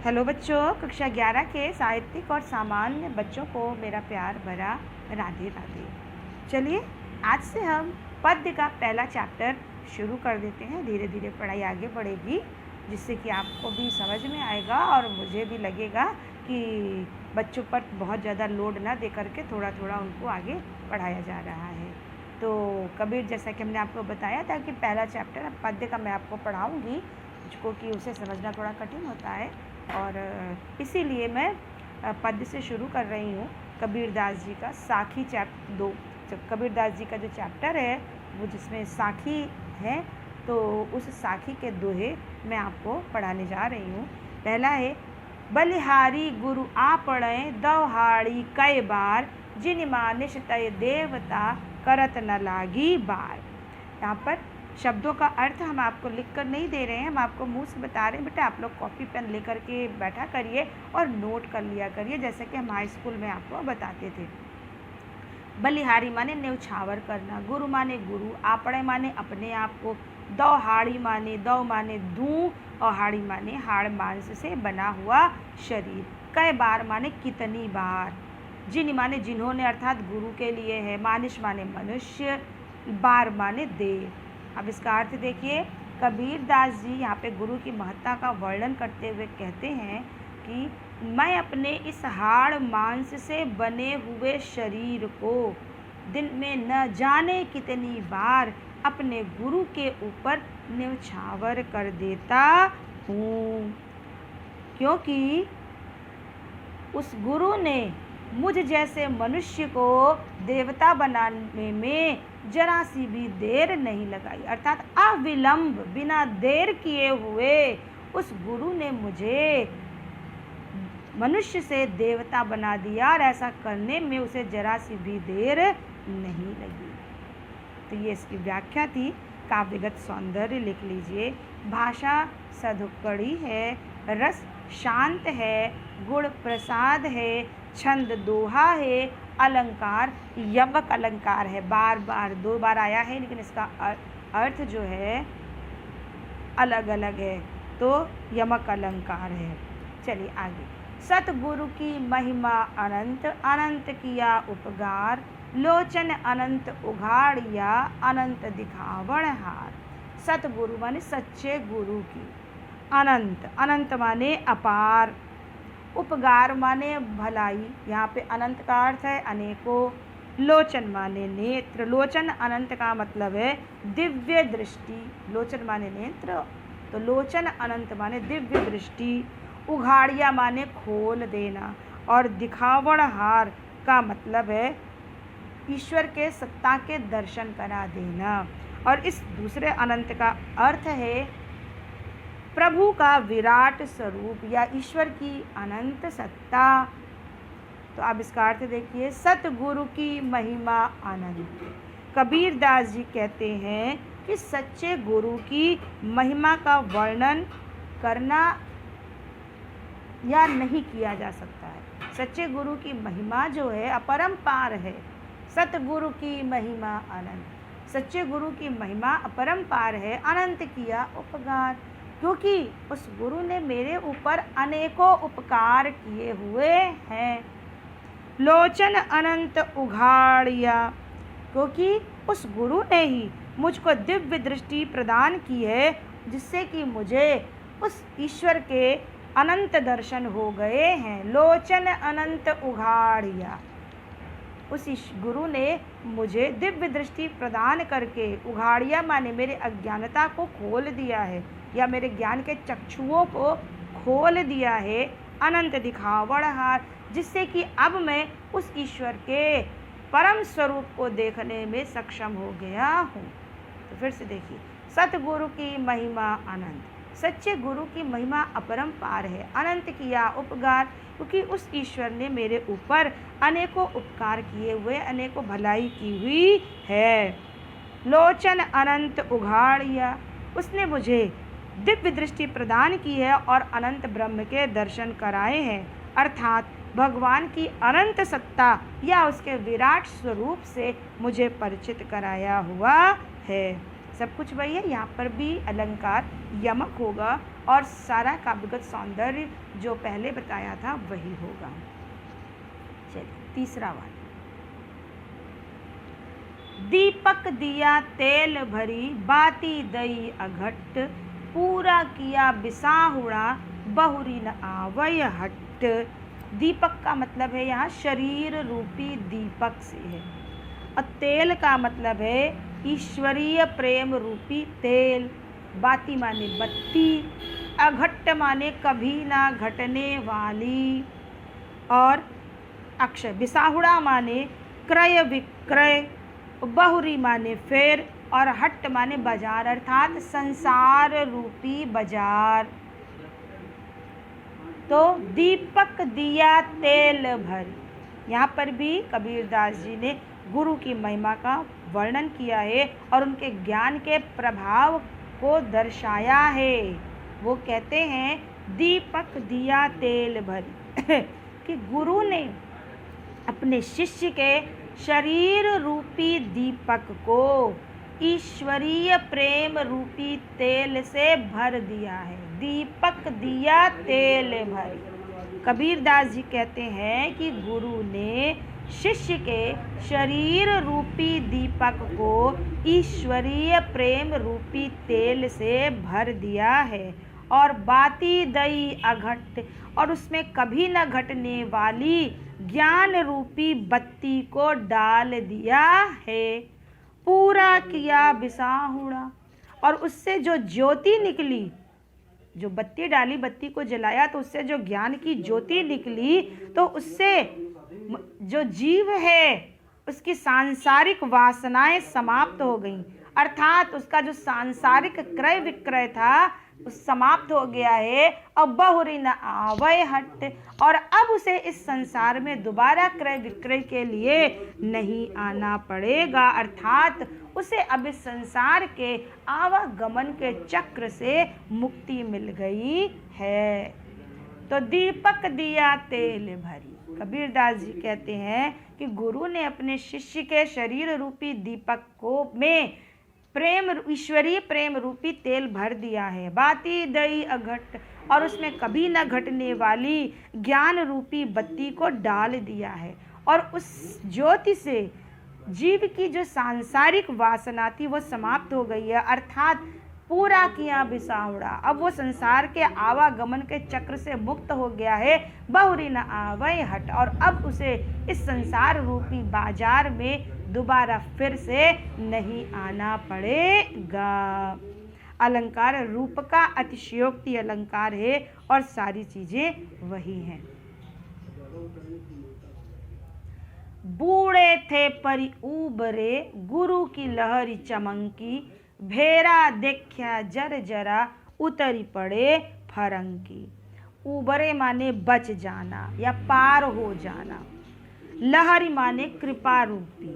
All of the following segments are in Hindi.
हेलो बच्चों, कक्षा 11 के साहित्यिक और सामान्य बच्चों को मेरा प्यार भरा राधे राधे। चलिए आज से हम पद्य का पहला चैप्टर शुरू कर देते हैं। धीरे धीरे पढ़ाई आगे बढ़ेगी, जिससे कि आपको भी समझ में आएगा और मुझे भी लगेगा कि बच्चों पर बहुत ज़्यादा लोड ना दे करके थोड़ा थोड़ा उनको आगे पढ़ाया जा रहा है। तो कबीर, जैसा कि हमने आपको बताया था कि पहला चैप्टर पद्य का मैं आपको पढ़ाऊँगी, मुझको कि उसे समझना थोड़ा कठिन होता है और इसीलिए मैं पद्य से शुरू कर रही हूँ। कबीरदास जी का साखी चैप्टर 2, कबीरदास जी का जो चैप्टर है वो जिसमें साखी है, तो उस साखी के दोहे मैं आपको पढ़ाने जा रही हूँ। पहला है, बलिहारी गुरु आपणे दौहाड़ी कई बार, जिन मानिश तय देवता करत न लागी बार। यहाँ पर शब्दों का अर्थ हम आपको लिख कर नहीं दे रहे हैं, हम आपको मुंह से बता रहे हैं। बेटा आप लोग कॉपी पेन लेकर के बैठा करिए और नोट कर लिया करिए, जैसे कि हम हाई स्कूल में आपको बताते थे। बलिहारी माने न्यौछावर करना, गुरु माने गुरु, आपणे माने अपने आप को, दौहाड़ी माने दौ माने दूं और हाड़ी माने हाड़ मांस से बना हुआ शरीर, कई बार माने कितनी बार, जिन माने जिन्होंने अर्थात गुरु के लिए है, मानिश माने मनुष्य, बार माने देव। अब इसका अर्थ देखिए, कबीरदास जी यहाँ पे गुरु की महत्ता का वर्णन करते हुए कहते हैं कि मैं अपने इस हाड़ मांस से बने हुए शरीर को दिन में न जाने कितनी बार अपने गुरु के ऊपर न्यौछावर कर देता हूँ, क्योंकि उस गुरु ने मुझ जैसे मनुष्य को देवता बनाने में जरा सी भी देर नहीं लगाई। अर्थात अविलंब, बिना देर किए हुए उस गुरु ने मुझे मनुष्य से देवता बना दिया और ऐसा करने में उसे जरा सी भी देर नहीं लगी। तो ये इसकी व्याख्या थी। काव्यगत सौंदर्य लिख लीजिए। भाषा सधुकड़ी है, रस शांत है, गुण प्रसाद है, छंद दोहा है, अलंकार यमक अलंकार है। बार बार 2 बार आया है, लेकिन इसका अर्थ जो है अलग अलग है, तो यमक अलंकार है। चलिए आगे। सतगुरु की महिमा अनंत, अनंत किया उपकार, लोचन अनंत उघाड़िया, अनंत दिखावण हार। सतगुरु माने सच्चे गुरु की, अनंत, अनंत माने अपार, उपकार माने भलाई, यहाँ पे अनंत का अर्थ है अनेकों, लोचन माने नेत्र, लोचन अनंत का मतलब है दिव्य दृष्टि, लोचन माने नेत्र, तो लोचन अनंत माने दिव्य दृष्टि, उघाड़िया माने खोल देना, और दिखावण हार का मतलब है ईश्वर के सत्ता के दर्शन करा देना। और इस दूसरे अनंत का अर्थ है प्रभु का विराट स्वरूप या ईश्वर की अनंत सत्ता। तो अब इसका अर्थ देखिए, सतगुरु की महिमा अनंत। कबीरदास जी कहते हैं कि सच्चे गुरु की महिमा का वर्णन करना या नहीं किया जा सकता है। सच्चे गुरु की महिमा जो है अपरंपार है। सतगुरु की महिमा अनंत, सच्चे गुरु की महिमा अपरंपार है। अनंत किया उपकार, क्योंकि उस गुरु ने मेरे ऊपर अनेकों उपकार किए हुए हैं। लोचन अनंत उघाड़िया, क्योंकि उस गुरु ने ही मुझको दिव्य दृष्टि प्रदान की है, जिससे कि मुझे उस ईश्वर के अनंत दर्शन हो गए हैं। लोचन अनंत उघाड़िया, उस गुरु ने मुझे दिव्य दृष्टि प्रदान करके, उघाड़िया माने मेरे अज्ञानता को खोल दिया है या मेरे ज्ञान के चक्षुओं को खोल दिया है। अनंत दिखावण हार, जिससे कि अब मैं उस ईश्वर के परम स्वरूप को देखने में सक्षम हो गया हूँ। तो फिर से देखिए, सतगुरु की महिमा अनंत, सच्चे गुरु की महिमा अपरंपार है। अनंत किया उपकार, क्योंकि उस ईश्वर ने मेरे ऊपर अनेकों उपकार किए हुए, अनेकों भलाई की हुई है। लोचन अनंत उघाड़िया, उसने मुझे दिव्य दृष्टि प्रदान की है और अनंत ब्रह्म के दर्शन कराए हैं, अर्थात भगवान की अनंत सत्ता या उसके विराट स्वरूप से मुझे परिचित कराया हुआ है। सब कुछ वही है। यहाँ पर भी अलंकार यमक होगा और सारा काव्यगत सौंदर्य जो पहले बताया था वही होगा। चलिए तीसरा वाला। दीपक दिया तेल भरी, बाती दई अघट, पूरा किया बिसाहुड़ा, बहुरी न आवय हट। दीपक का मतलब है यहाँ शरीर रूपी दीपक से है, और तेल का मतलब है ईश्वरीय प्रेम रूपी तेल। बाती माने बत्ती, अघट माने कभी ना घटने वाली, और अक्षय बिसाहुड़ा माने क्रय विक्रय, बहुरी माने फेर, और हट माने बाजार अर्थात संसार रूपी बाजार। तो दीपक दिया तेल भरी, यहाँ पर भी कबीरदास जी ने गुरु की महिमा का वर्णन किया है और उनके ज्ञान के प्रभाव को दर्शाया है। वो कहते हैं दीपक दिया तेल भरी कि गुरु ने अपने शिष्य के शरीर रूपी दीपक को ईश्वरीय प्रेम रूपी तेल से भर दिया है। दीपक दिया तेल भरी। कबीरदास जी कहते हैं कि गुरु ने शिष्य के शरीर रूपी दीपक को ईश्वरीय प्रेम रूपी तेल से भर दिया है, और बाती दई अघट, और उसमें कभी न घटने वाली ज्ञान रूपी बत्ती को डाल दिया है। पूरा किया बिसाहुड़ा, और उससे जो ज्योति निकली, जो बत्ती डाली, बत्ती को जलाया तो उससे जो ज्ञान की ज्योति निकली, तो उससे जो जीव है उसकी सांसारिक वासनाएं समाप्त हो गईं, अर्थात उसका जो सांसारिक क्रय विक्रय था उस समाप्त हो गया है। अब बहुरी न आवय हट, और अब उसे इस संसार में दोबारा क्रय विक्रय के लिए नहीं आना पड़ेगा, अर्थात उसे अब इस संसार के आवागमन के चक्र से मुक्ति मिल गई है। तो दीपक दिया तेल भरी। कबीरदास जी कहते हैं कि गुरु ने अपने शिष्य के शरीर रूपी दीपक को में प्रेम, ईश्वरीय प्रेम रूपी तेल भर दिया है। बाती दई अघट, और उसमें कभी न घटने वाली ज्ञान रूपी बत्ती को डाल दिया है, और उस ज्योति से जीव की जो सांसारिक वासना थी वो समाप्त हो गई है, अर्थात पूरा किया बिसाहुड़ा। अब वो संसार के आवागमन के चक्र से मुक्त हो गया है। बहुरी न आवय हट, और अब उसे इस संसार रूपी बाजार में दोबारा फिर से नहीं आना पड़ेगा। अलंकार रूप का अतिशयोक्ति अलंकार है और सारी चीजें वही हैं। बूढ़े थे परि ऊबरे, गुरु की लहरी चमंकी, भेरा देखा जर जरा, उतरी पड़े फरंकी। ऊबरे माने बच जाना या पार हो जाना, लहरी माने कृपा रूपी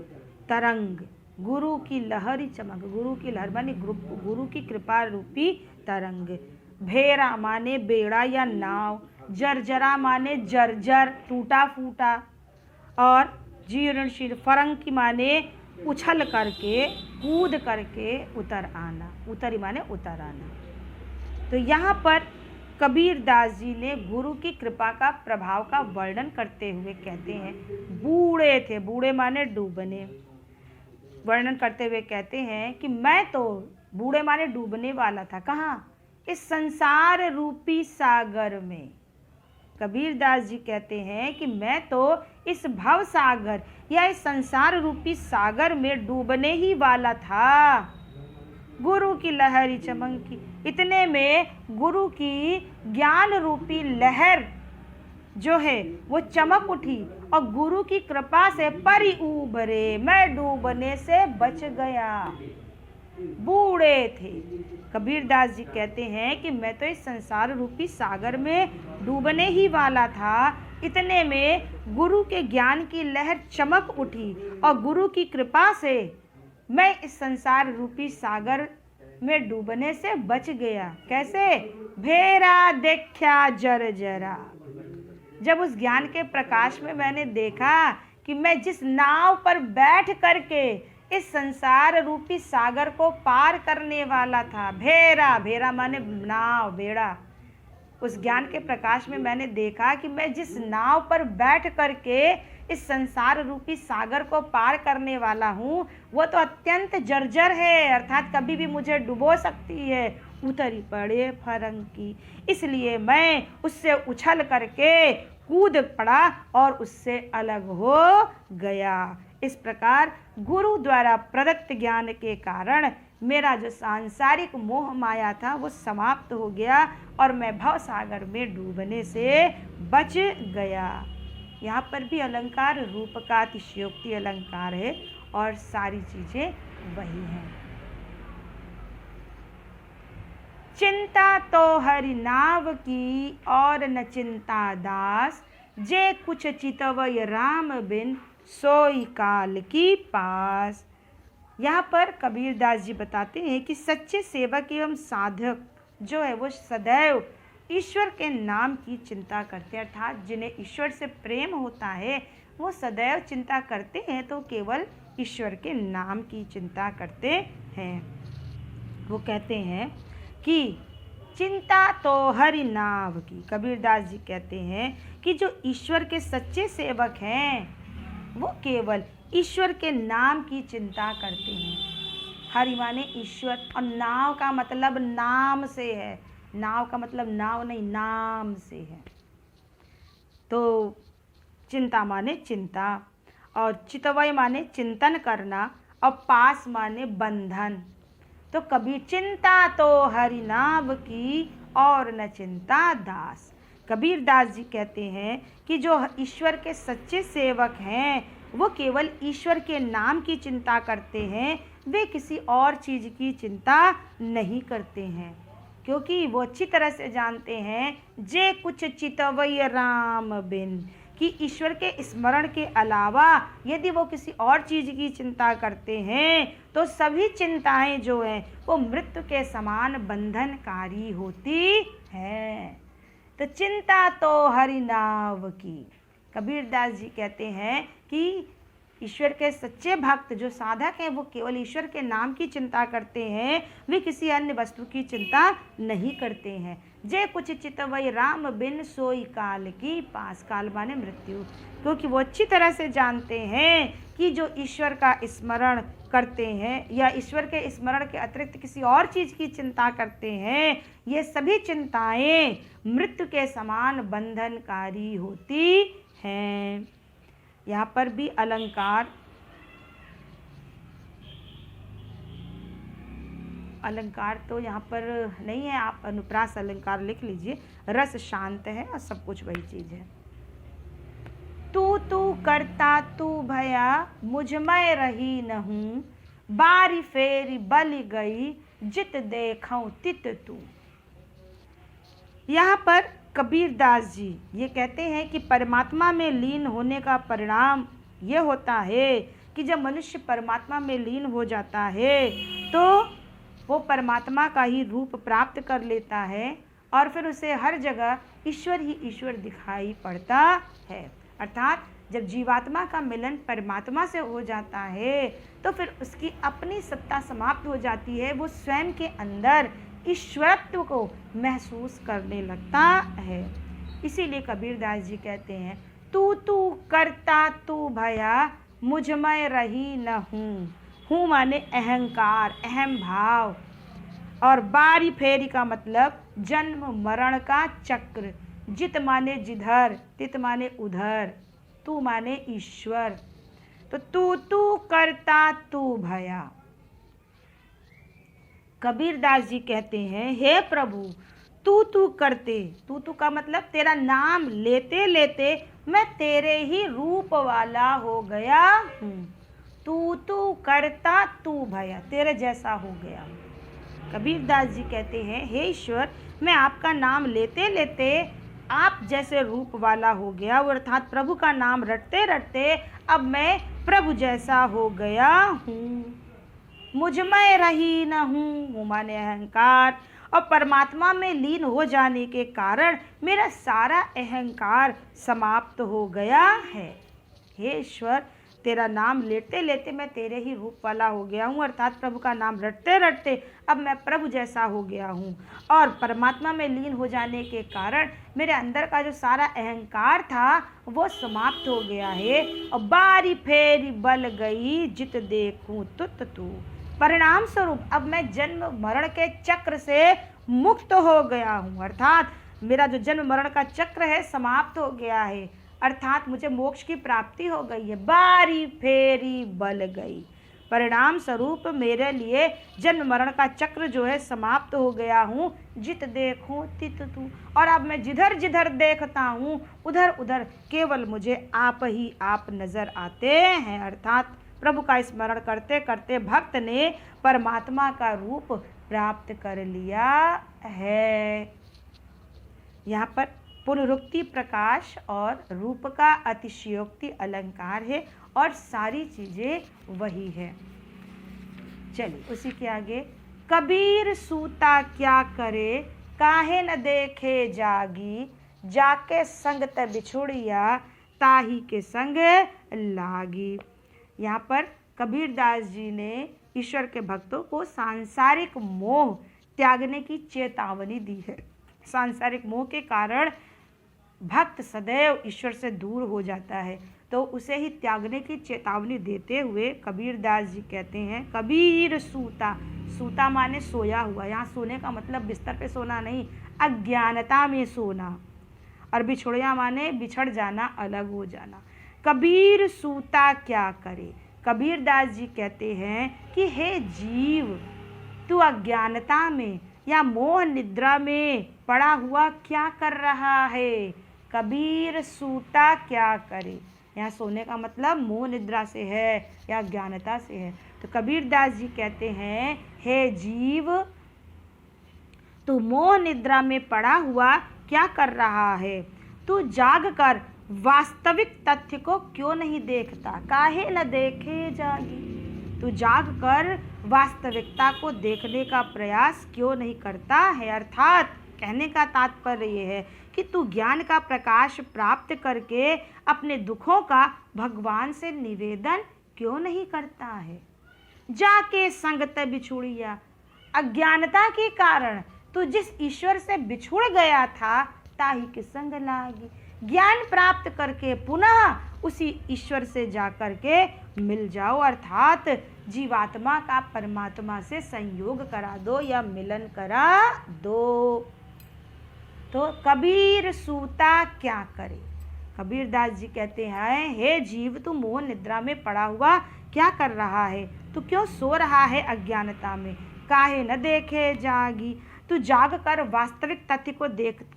तरंग, गुरु की लहरी चमक, गुरु की लहर माने गुरु की कृपा रूपी तरंग। भेरा माने बेड़ा या नाव, जर्जरा माने जर्जर टूटा फूटा, और जीर्णशीर्ण। फरंकी माने उछल करके कूद करके उतर आना, उतरी माने उतर आना। तो यहाँ पर कबीरदास जी ने गुरु की कृपा का प्रभाव का वर्णन करते हुए कहते हैं बूढ़े थे, बूढ़े माने डूबने, वर्णन करते हुए कहते हैं कि मैं तो बूढ़े माने डूबने वाला था। कहाँ? इस संसार रूपी सागर में। कबीरदास जी कहते हैं कि मैं तो इस भव सागर या इस संसार रूपी सागर में डूबने ही वाला था। गुरु की लहरी चमकी, इतने में गुरु की ज्ञान रूपी लहर जो है वो चमक उठी और गुरु की कृपा से परि उबरे, मैं डूबने से बच गया। बूढ़े थे। कबीरदास जी कहते हैं कि मैं तो इस संसार रूपी सागर में डूबने ही वाला था, इतने में गुरु के ज्ञान की लहर चमक उठी और गुरु की कृपा से मैं इस संसार रूपी सागर में डूबने से बच गया। कैसे? भेरा देखा जर जरा, जब उस ज्ञान के प्रकाश में मैंने देखा कि मैं जिस नाव पर बैठ करके इस संसार रूपी सागर को पार करने वाला था। भेरा, भेरा माने नाव, बेड़ा, उस ज्ञान के प्रकाश में मैंने देखा कि मैं जिस नाव पर बैठ करके इस संसार रूपी सागर को पार करने वाला हूँ वो तो अत्यंत जर्जर है, अर्थात कभी भी मुझे डुबो सकती है, उतरी पड़े फरंकी। इसलिए मैं उससे उछल करके कूद पड़ा और उससे अलग हो गया। इस प्रकार गुरु द्वारा प्रदत्त ज्ञान के कारण मेरा जो सांसारिक मोह माया था वो समाप्त हो गया और मैं भव सागर में डूबने से बच गया। यहाँ पर भी अलंकार रूप का अतिशयोक्ति अलंकार है और सारी चीजें वही हैं। चिंता तो हरि नाव की और न चिंता दास, जे कुछ चितवय राम बिन सोई काल की पास। यहाँ पर कबीरदास जी बताते हैं कि सच्चे सेवक एवं साधक जो है वो सदैव ईश्वर के नाम की चिंता करते हैं, अर्थात जिन्हें ईश्वर से प्रेम होता है वो सदैव चिंता करते हैं तो केवल ईश्वर के नाम की चिंता करते हैं। वो कहते हैं कि चिंता तो हरि नाव की। कबीरदास जी कहते हैं कि जो ईश्वर के सच्चे सेवक हैं वो केवल ईश्वर के नाम की चिंता करते हैं। हरि माने ईश्वर और नाव का मतलब नाम से है, नाव का मतलब नाव नहीं, नाम से है। तो चिंता माने चिंता और चितवय माने चिंतन करना और पास माने बंधन। तो कबीर चिंता तो हरि नाम की और न चिंता दास। कबीरदास जी कहते हैं कि जो ईश्वर के सच्चे सेवक हैं वो केवल ईश्वर के नाम की चिंता करते हैं, वे किसी और चीज़ की चिंता नहीं करते हैं, क्योंकि वो अच्छी तरह से जानते हैं जे कुछ चितवय राम बिन, कि ईश्वर के स्मरण के अलावा यदि वो किसी और चीज़ की चिंता करते हैं तो सभी चिंताएं जो हैं वो मृत्यु के समान बंधनकारी होती हैं। तो चिंता तो हरि नाव की। कबीरदास जी कहते हैं कि ईश्वर के सच्चे भक्त जो साधक हैं वो केवल ईश्वर के नाम की चिंता करते हैं, वे किसी अन्य वस्तु की चिंता नहीं करते हैं। जे कुछ चितवय राम बिन सोई काल की पास। काल माने मृत्यु, क्योंकि वो अच्छी तरह से जानते हैं कि जो ईश्वर का स्मरण करते हैं या ईश्वर के स्मरण के अतिरिक्त किसी और चीज़ की चिंता करते हैं, ये सभी चिंताएं मृत्यु के समान बंधनकारी होती हैं। यहाँ पर भी अलंकार तो यहाँ पर नहीं है, आप अनुप्रास अलंकार लिख लीजिए। रस शांत है और सब कुछ वही चीज़ है। तू तू करता तू भया मुझ मैं रही नहूँ, बारी फेरी बलि गई जित देखऊँ तित तू। यहाँ पर कबीरदास जी ये कहते हैं कि परमात्मा में लीन होने का परिणाम ये होता है कि जब मनुष्य परमात्मा में लीन हो जाता है तो वो परमात्मा का ही रूप प्राप्त कर लेता है और फिर उसे हर जगह ईश्वर ही ईश्वर दिखाई पड़ता है। अर्थात जब जीवात्मा का मिलन परमात्मा से हो जाता है तो फिर उसकी अपनी सत्ता समाप्त हो जाती है, वो स्वयं के अंदर ईश्वरत्व को महसूस करने लगता है। इसीलिए कबीरदास जी कहते हैं तू तू करता तू भया मुझ मैं रही न हूँ। हूँ माने अहंकार, अहम भाव, और बारी फेरी का मतलब जन्म मरण का चक्र। जित माने जिधर, तित माने उधर, तू माने ईश्वर। तो तू तू करता तू भया। कबीरदास जी कहते हैं हे प्रभु तू तू करते, तू तू का मतलब तेरा नाम लेते लेते मैं तेरे ही रूप वाला हो गया हूँ। तू तू करता तू भया, तेरे जैसा हो गया। कबीरदास जी कहते हैं हे ईश्वर मैं आपका नाम लेते लेते आप जैसे रूप वाला हो गया, वो अर्थात प्रभु का नाम रटते रटते अब मैं प्रभु जैसा हो गया हूँ। मुझ में रही न हूँ माने अहंकार, और परमात्मा में लीन हो जाने के कारण मेरा सारा अहंकार समाप्त हो गया है। हे ईश्वर तेरा नाम लेते लेते मैं तेरे ही रूप वाला हो गया हूँ, अर्थात प्रभु का नाम रटते रटते अब मैं प्रभु जैसा हो गया हूँ। और परमात्मा में लीन हो जाने के कारण मेरे अंदर का जो सारा अहंकार था वो समाप्त हो गया है। और बारी फेरी बल गई जित देखूं तुत तू। परिणाम स्वरूप अब मैं जन्म मरण के चक्र से मुक्त हो गया हूँ, अर्थात मेरा जो जन्म मरण का चक्र है समाप्त हो गया है, अर्थात मुझे मोक्ष की प्राप्ति हो गई है। बारी फेरी बल गई, परिणाम स्वरूप मेरे लिए जन्म मरण का चक्र जो है समाप्त हो गया हूँ। जित देखूं तित तू, और अब मैं जिधर जिधर देखता हूँ उधर उधर केवल मुझे आप ही आप नजर आते हैं, अर्थात प्रभु का स्मरण करते करते भक्त ने परमात्मा का रूप प्राप्त कर लिया है। यहाँ पर पुनरुक्ति प्रकाश और रूप का अतिशयोक्ति अलंकार है और सारी चीजें वही है। चलिए उसी के आगे, कबीर सूता क्या करे काहे न देखे जागी, जाके संग ते बिछुड़िया ताही के संग लागी। यहाँ पर कबीरदास जी ने ईश्वर के भक्तों को सांसारिक मोह त्यागने की चेतावनी दी है। सांसारिक मोह के कारण भक्त सदैव ईश्वर से दूर हो जाता है, तो उसे ही त्यागने की चेतावनी देते हुए कबीरदास जी कहते हैं, कबीर सूता, सूता माने सोया हुआ, यहाँ सोने का मतलब बिस्तर पे सोना नहीं, अज्ञानता में सोना, और बिछुड़िया माने बिछड़ जाना, अलग हो जाना। कबीर सूता क्या करे, कबीरदास जी कहते हैं कि हे जीव, तू अज्ञानता में या मोह निद्रा में पड़ा हुआ क्या कर रहा है। कबीर सूता क्या करे, यहाँ सोने का मतलब मोह निद्रा से है या ज्ञानता से है। तो कबीरदास जी कहते हैं, हे जीव, तू मोह निद्रा में पड़ा हुआ क्या कर रहा है, तू जाग कर वास्तविक तथ्य को क्यों नहीं देखता, काहे न देखे जागी, तू जाग कर वास्तविकता को देखने का प्रयास क्यों नहीं करता है। अर्थात कहने का तात्पर्य ये है कि तू ज्ञान का प्रकाश प्राप्त करके अपने दुखों का भगवान से निवेदन क्यों नहीं करता है। जाके संगत बिछुड़िया, अज्ञानता के कारण तू जिस ईश्वर से बिछुड़ गया था ताही के संग लागी, ज्ञान प्राप्त करके पुनः उसी ईश्वर से जाकर के मिल जाओ, अर्थात जीवात्मा का परमात्मा से संयोग करा दो या मिलन करा दो। तो कबीर सूता क्या करे, कबीरदास जी कहते हैं, हे जीव, तू मोह निद्रा में पड़ा हुआ क्या कर रहा है, तू क्यों सो रहा है अज्ञानता में, काहे न देखे जागी, तू जाग कर वास्तविक तथ्य को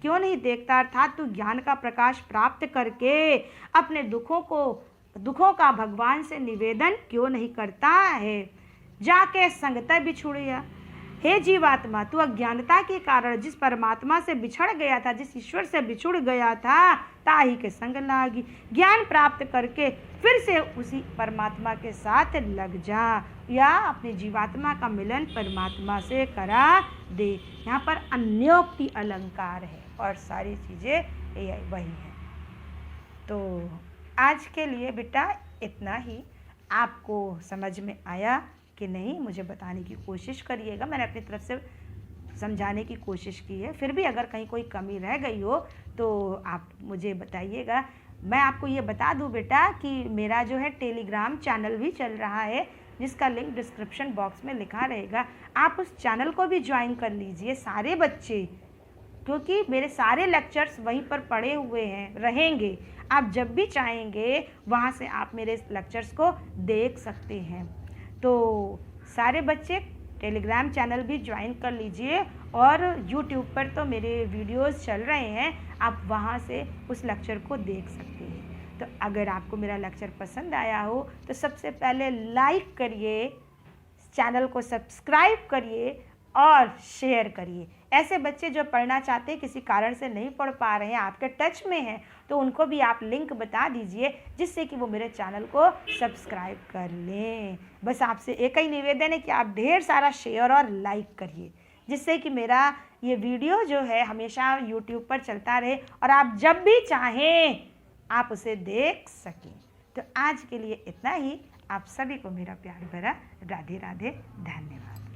क्यों नहीं देखता, अर्थात तू ज्ञान का प्रकाश प्राप्त करके अपने दुखों का भगवान से निवेदन क्यों नहीं करता है। जाके संगत बिछुड़िया, हे जीवात्मा, तू अज्ञानता के कारण जिस परमात्मा से बिछड़ गया था, जिस ईश्वर से बिछुड़ गया था, ताही के संग लागी, ज्ञान प्राप्त करके फिर से उसी परमात्मा के साथ लग जा या अपने जीवात्मा का मिलन परमात्मा से करा दे। यहाँ पर अन्योक्ति अलंकार है और सारी चीज़ें वही हैं। तो आज के लिए बेटा इतना ही। आपको समझ में आया कि नहीं, मुझे बताने की कोशिश करिएगा। मैंने अपनी तरफ से समझाने की कोशिश की है, फिर भी अगर कहीं कोई कमी रह गई हो तो आप मुझे बताइएगा। मैं आपको ये बता दूं बेटा कि मेरा जो है टेलीग्राम चैनल भी चल रहा है, जिसका लिंक डिस्क्रिप्शन बॉक्स में लिखा रहेगा। आप उस चैनल को भी ज्वाइन कर लीजिए सारे बच्चे, क्योंकि मेरे सारे लेक्चर्स वहीं पर पड़े हुए हैं रहेंगे। आप जब भी चाहेंगे वहाँ से आप मेरे लेक्चर्स को देख सकते हैं। तो सारे बच्चे टेलीग्राम चैनल भी ज्वाइन कर लीजिए, और यूट्यूब पर तो मेरे वीडियोस चल रहे हैं, आप वहाँ से उस लेक्चर को देख सकते हैं। तो अगर आपको मेरा लेक्चर पसंद आया हो तो सबसे पहले लाइक करिए, चैनल को सब्सक्राइब करिए और शेयर करिए। ऐसे बच्चे जो पढ़ना चाहते हैं, किसी कारण से नहीं पढ़ पा रहे हैं, आपके टच में हैं, तो उनको भी आप लिंक बता दीजिए, जिससे कि वो मेरे चैनल को सब्सक्राइब कर लें। बस आपसे एक ही निवेदन है कि आप ढेर सारा शेयर और लाइक करिए, जिससे कि मेरा ये वीडियो जो है हमेशा यूट्यूब पर चलता रहे और आप जब भी चाहें आप उसे देख सकें। तो आज के लिए इतना ही। आप सभी को मेरा प्यार भरा राधे राधे, धन्यवाद।